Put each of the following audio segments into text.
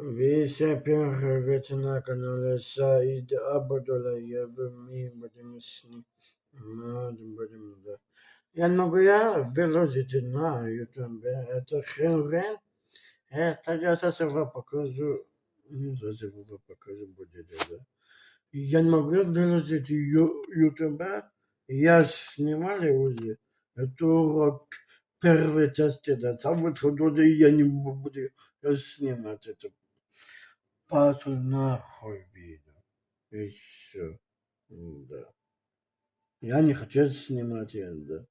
Висяпер ведь на канале Саид Абдулаев, мы будем будем, да. Я могу выложить на YouTube. Это Хенрен. Это я сейчас вам покажу. Сейчас я вам покажу будет, да. Я не могу выложить YouTube. Я снимал уже. Это урок первой части, да. Там вот тоже я не буду снимать это. Пошел нахуй видео. И все. Да. Я не хочу снимать это.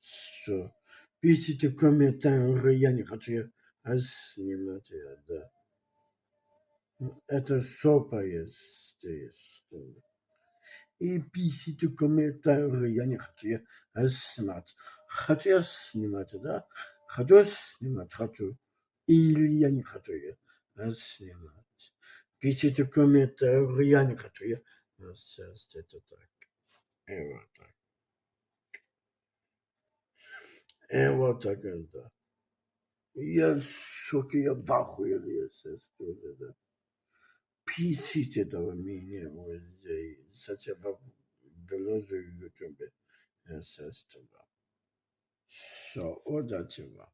Все. Пишите комментарии, я не хочу снимать это. Это сопа есть здесь. И пишите комментарии, я не хочу снимать. Хочу снимать, да? Хочу снимать, хочу. Или я не хочу снимать. Пишите комментарии, я не хочу снимать. Это так. И вот так. И вот так, да. Я шоке, я в ахуе, если да. Пишите этого меня вот здесь. Сейчас я вам выложу в YouTube. Все, удачи вам.